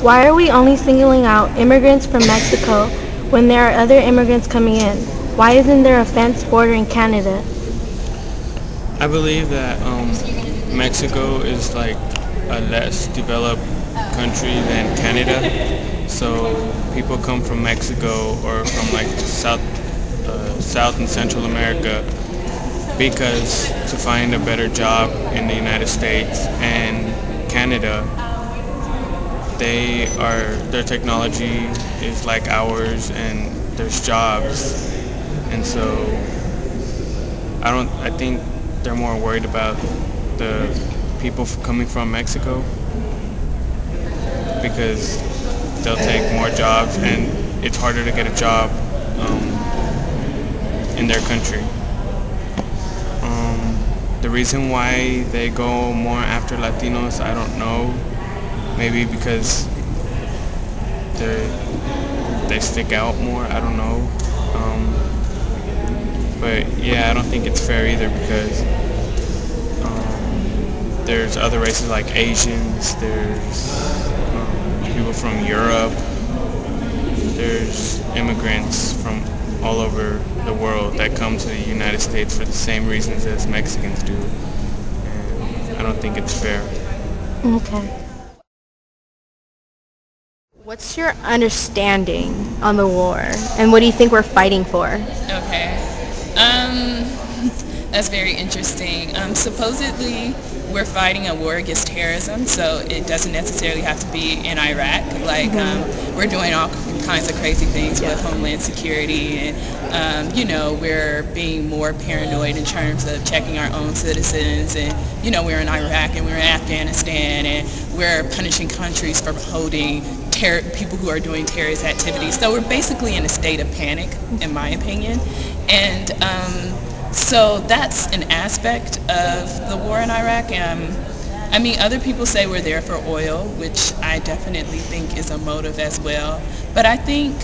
Why are we only singling out immigrants from Mexico when there are other immigrants coming in? Why isn't there a fence bordering Canada? I believe that Mexico is like a less developed country than Canada, so people come from Mexico or from like South and Central America because to find a better job in the United States and Canada, their technology is like ours and there's jobs, and so I think they're more worried about the people coming from Mexico because they'll take more jobs and it's harder to get a job um, in their country. The reason why they go more after Latinos, I don't know. Maybe because they stick out more. I don't know. But yeah, I don't think it's fair either because there's other races like Asians. There's people from Europe. There's immigrants from all over the world that come to the United States for the same reasons as Mexicans do. And I don't think it's fair. Okay. What's your understanding on the war, and what do you think we're fighting for? Okay. That's very interesting. Supposedly, we're fighting a war against terrorism, so it doesn't necessarily have to be in Iraq. Like, we're doing all kinds of crazy things with Homeland Security, and, we're being more paranoid in terms of checking our own citizens, and, we're in Iraq and we're in Afghanistan, and we're punishing countries for holding people who are doing terrorist activities. So we're basically in a state of panic, in my opinion. And so that's an aspect of the war in Iraq. I mean, other people say we're there for oil, which I definitely think is a motive as well. But I think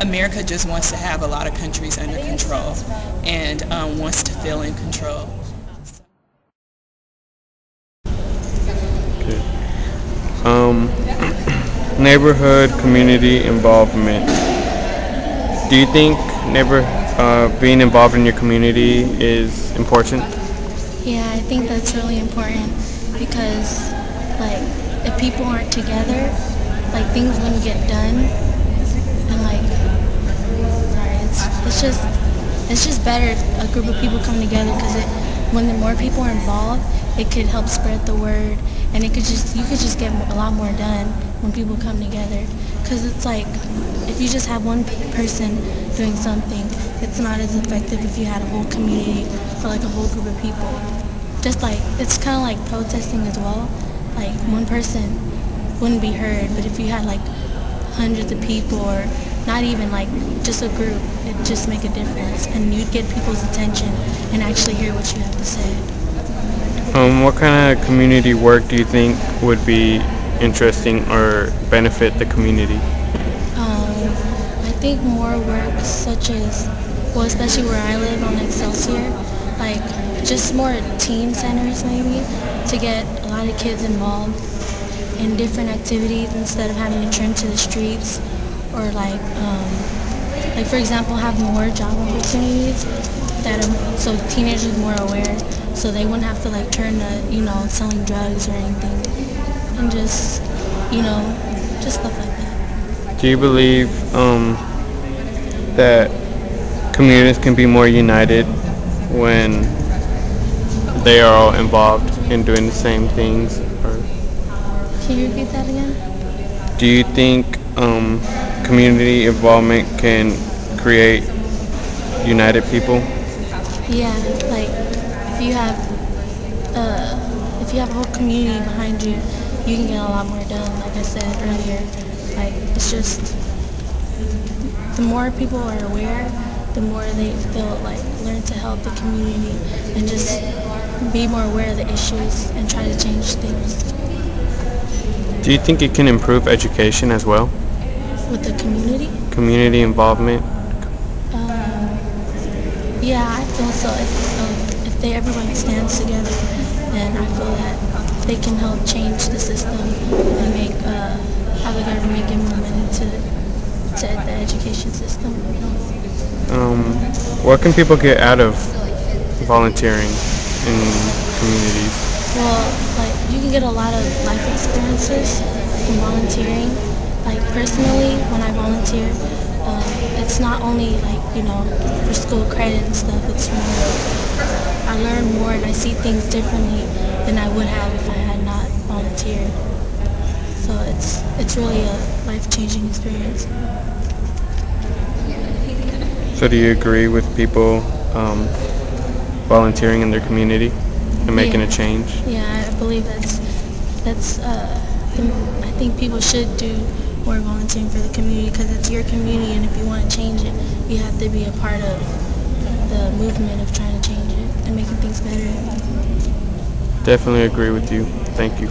America just wants to have a lot of countries under control and wants to feel in control. Okay. Neighborhood community involvement. Do you think being involved in your community is important? Yeah, I think that's really important because, like, if people aren't together, like, things wouldn't get done. And, like, sorry, it's just better if a group of people come together because when the more people are involved, it could help spread the word, and you could just get a lot more done when people come together. Because it's like, if you just have one person doing something, it's not as effective if you had a whole community or like a whole group of people. Just like, it's kind of like protesting as well. Like, one person wouldn't be heard, but if you had like hundreds of people or not even like just a group, it'd just make a difference and you'd get people's attention and actually hear what you have to say. What kind of community work do you think would be interesting or benefit the community? I think more work such as, well, especially where I live on Excelsior, like just more teen centers maybe to get a lot of kids involved in different activities instead of having to turn to the streets, or like for example, have more job opportunities so teenagers are more aware, so they wouldn't have to like turn to selling drugs or anything, and just stuff like that. Do you believe that communities can be more united when they are all involved in doing the same things? Or Can you repeat that again? do you think community involvement can create united people? Yeah, like if you have a whole community behind you, you can get a lot more done. Like I said earlier, like it's just the more people are aware, the more they'll like learn to help the community and just be more aware of the issues and try to change things. Do you think it can improve education as well? With the community? Community involvement? Yeah, I feel so. If everyone stands together, then I feel that they can help change the system and make how the government give more money to the education system. What can people get out of volunteering in communities? Well, like you can get a lot of life experiences from volunteering. Like personally, when I volunteer, it's not only like for school credit and stuff. It's more I learn more and I see things differently than I would have if I had not volunteered. So it's really a life-changing experience. So do you agree with people volunteering in their community and making Yeah. a change? Yeah, I believe I think people should do more volunteering for the community because it's your community, and if you want to change it, you have to be a part of the movement of trying to change it and making things better. Definitely agree with you. Thank you.